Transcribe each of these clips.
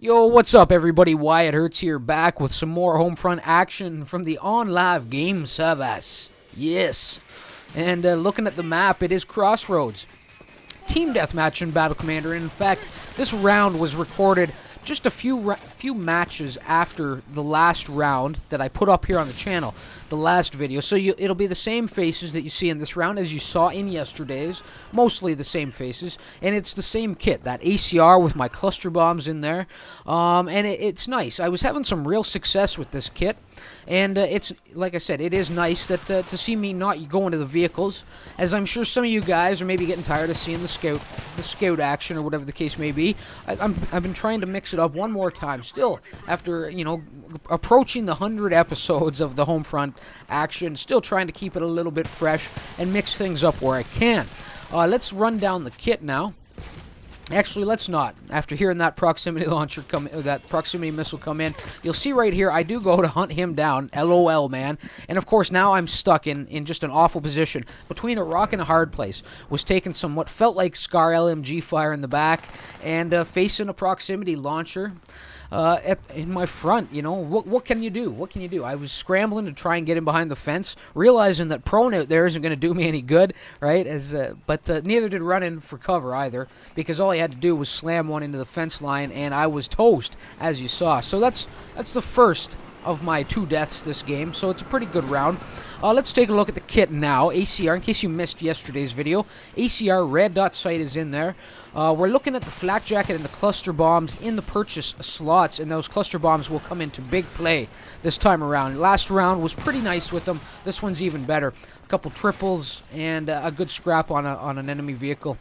Yo, what's up, everybody? Wyatt Hertz here, back with some more Homefront action from the on-live game service. Yes. And looking at the map, it is Crossroads. Team Deathmatch and Battle Commander. And in fact, this round was recorded just a few matches after the last round that I put up here on the channel, the last video. So it'll be the same faces that you see in this round as you saw in yesterday's, mostly the same faces, and it's the same kit, that ACR with my cluster bombs in there, and it's nice. I was having some real success with this kit, and it's, like I said, it is nice that to see me not go into the vehicles, as I'm sure some of you guys are maybe getting tired of seeing the scout action or whatever the case may be. I've been trying to mix it up one more time. Still, after, you know, approaching the 100 episodes of the Homefront action, still trying to keep it a little bit fresh and mix things up where I can. Let's run down the kit now. Actually, let's not. After hearing that proximity launcher come, that proximity missile come in, you'll see right here, I do go to hunt him down. LOL, man. And of course, now I'm stuck in just an awful position between a rock and a hard place. Was taking some what felt like SCAR LMG fire in the back, and facing a proximity launcher in my front. You know, what can you do? What can you do? I was scrambling to try and get him behind the fence, realizing that prone out there isn't going to do me any good, right? But neither did running for cover either, because all he had to do was slam one into the fence line, and I was toast, as you saw. So that's the first of my 2 deaths this game, so it's a pretty good round. Let's take a look at the kit now. ACR, in case you missed yesterday's video, ACR red dot sight is in there. We're looking at the flak jacket and the cluster bombs in the purchase slots, and those cluster bombs will come into big play this time around. Last round was pretty nice with them. This one's even better. A couple triples and a good scrap on an enemy vehicle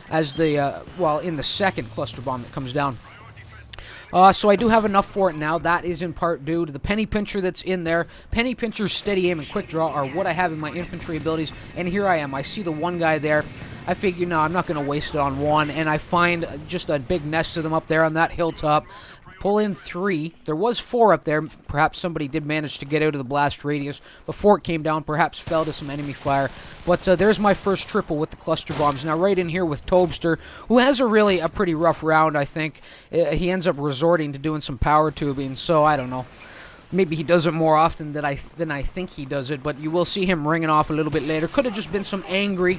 as the in the second cluster bomb that comes down. So I do have enough for it now. That is in part due to the penny pincher that's in there. Penny pincher, steady aim, and quick draw are what I have in my infantry abilities. And here I am. I see the one guy there. I figure, no, I'm not going to waste it on one. And I find just a big nest of them up there on that hilltop. Pull in 3. There was 4 up there. Perhaps somebody did manage to get out of the blast radius before it came down. Perhaps fell to some enemy fire. But there's my first triple with the cluster bombs. Now right in here with Tobster, who has a pretty rough round, I think. He ends up resorting to doing some power tubing, so I don't know. Maybe he does it more often than I think he does it, but you will see him ringing off a little bit later. Could have just been some angry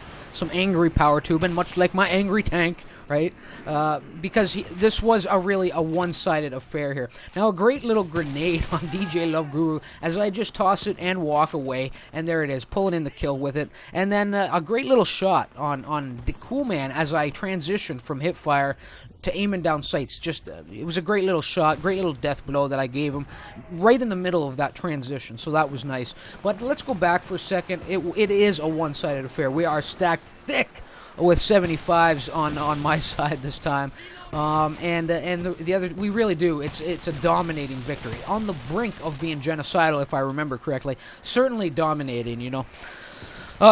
power tubing, much like my angry tank, right? Because this was really a one-sided affair here. Now, a great little grenade on DJ Love Guru as I just toss it and walk away, and there it is, pulling in the kill with it. And then a great little shot on the Cool Man as I transitioned from hipfire to aiming down sights. Just it was a great little shot, great little death blow that I gave him right in the middle of that transition, so that was nice. But let's go back for a second. It is a one-sided affair. We are stacked thick with 75s on my side this time, and the other, we really do. It's a dominating victory on the brink of being genocidal, if I remember correctly. Certainly dominating, you know.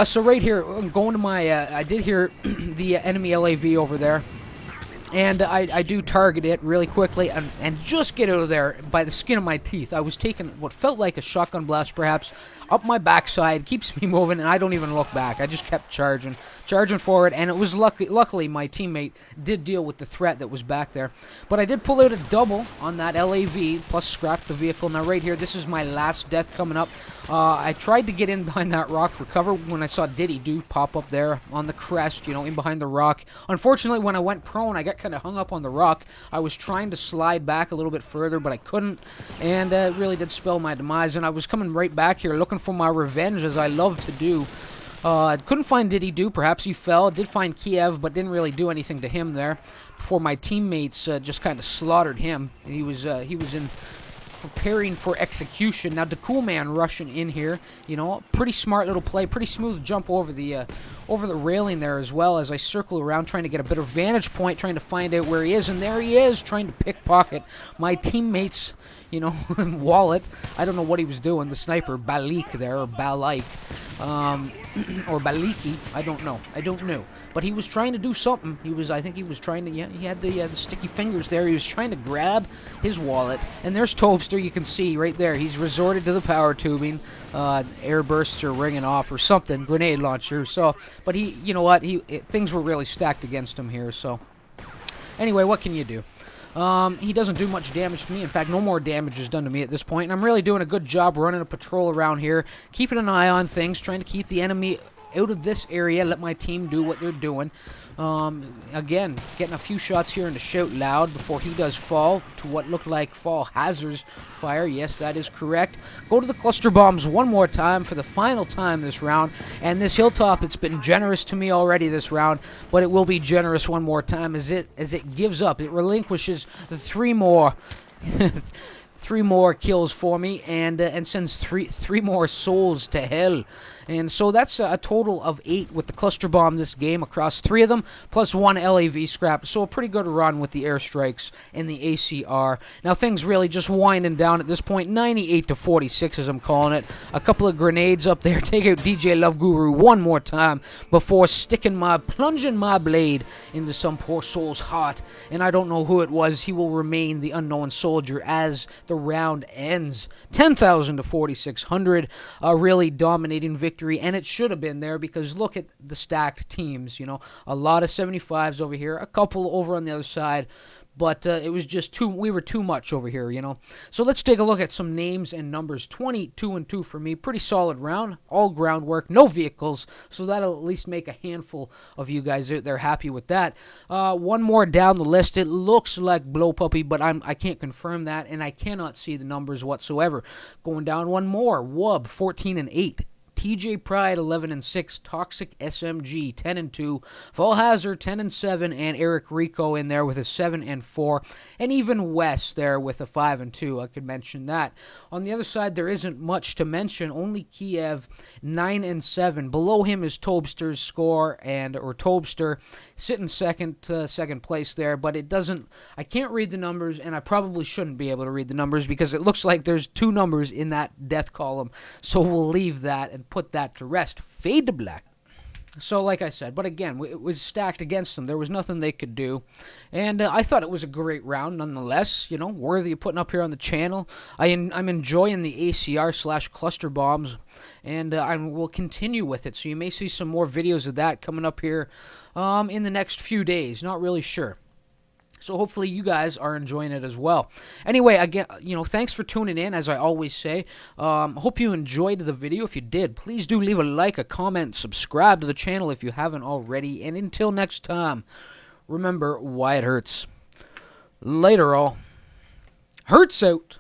So right here, I'm going to my. I did hear the enemy LAV over there. And I do target it really quickly and just get out of there by the skin of my teeth. I was taking what felt like a shotgun blast, perhaps, up my backside, keeps me moving, and I don't even look back. I just kept charging forward, and it was luckily my teammate did deal with the threat that was back there. But I did pull out a double on that LAV, plus scrap the vehicle. Now right here, this is my last death coming up. I tried to get in behind that rock for cover when I saw Diddy Do pop up there on the crest, you know, in behind the rock. Unfortunately, when I went prone, I got kind of hung up on the rock. I was trying to slide back a little bit further, but I couldn't, and it really did spell my demise. And I was coming right back here looking for my revenge, as I love to do. I couldn't find Diddy Do. Perhaps he fell. Did find Kiev, but didn't really do anything to him there before my teammates just kind of slaughtered him. He was in preparing for execution. Now, the Cool Man rushing in here, you know, pretty smart little play, pretty smooth jump over the railing there, as well as I circle around trying to get a better vantage point, trying to find out where he is, and there he is, trying to pickpocket my teammate's, you know, wallet. I don't know what he was doing, the sniper, Balik there, or Balik, or Baliki, I don't know, but he was trying to do something. I think he was trying to, yeah, he had the sticky fingers there. He was trying to grab his wallet, and there's Tobster, you can see right there, he's resorted to the power tubing, air bursts are ringing off or something, grenade launcher, so, but you know what, things were really stacked against him here, so, anyway, what can you do? He doesn't do much damage to me. In fact, no more damage is done to me at this point. And I'm really doing a good job running a patrol around here, keeping an eye on things, trying to keep the enemy out of this area, let my team do what they're doing. Again, getting a few shots here into Shout Loud before he does fall to what looked like Fall Hazard's fire. Yes, that is correct. Go to the cluster bombs one more time for the final time this round. And this Hilltop, it's been generous to me already this round, but it will be generous one more time as it gives up. It relinquishes the 3 more. 3 more kills for me, and sends three more souls to hell. And so that's a total of 8 with the cluster bomb this game across 3 of them, plus 1 LAV scrap. So a pretty good run with the airstrikes and the ACR. Now things really just winding down at this point, 98 to 46 as I'm calling it. A couple of grenades up there. Take out DJ Love Guru one more time before plunging my blade into some poor soul's heart. And I don't know who it was. He will remain the unknown soldier as the round ends. 10,000 to 4,600. A really dominating victory, and it should have been there because look at the stacked teams. You know, a lot of 75s over here, a couple over on the other side, but it was just we were too much over here, you know. So let's take a look at some names and numbers. 22-2 for me, pretty solid round, all groundwork, no vehicles, so that'll at least make a handful of you guys out there happy with that. One more down the list. It looks like Blow Puppy, but I can't confirm that, and I cannot see the numbers whatsoever. Going down one more, Wub 14-8. TJ Pride 11-6, Toxic SMG 10-2, Fall Hazard 10-7, and Eric Rico in there with a 7-4, and even Wes there with a 5-2. I could mention that. On the other side, there isn't much to mention. Only Kiev 9-7. Below him is Tobster's score or Tobster sitting second place there, but it doesn't. I can't read the numbers, and I probably shouldn't be able to read the numbers because it looks like there's 2 numbers in that death column. So we'll leave that and put that to rest. Fade to black. So like I said, but again, it was stacked against them. There was nothing they could do. And I thought it was a great round nonetheless, you know, worthy of putting up here on the channel. I'm enjoying the ACR/cluster bombs, and I will continue with it. So you may see some more videos of that coming up here in the next few days. Not really sure. So hopefully you guys are enjoying it as well. Anyway, again, you know, thanks for tuning in, as I always say. Hope you enjoyed the video. If you did, please do leave a like, a comment, subscribe to the channel if you haven't already. And until next time, remember why it hurts. Later all. Hurts out.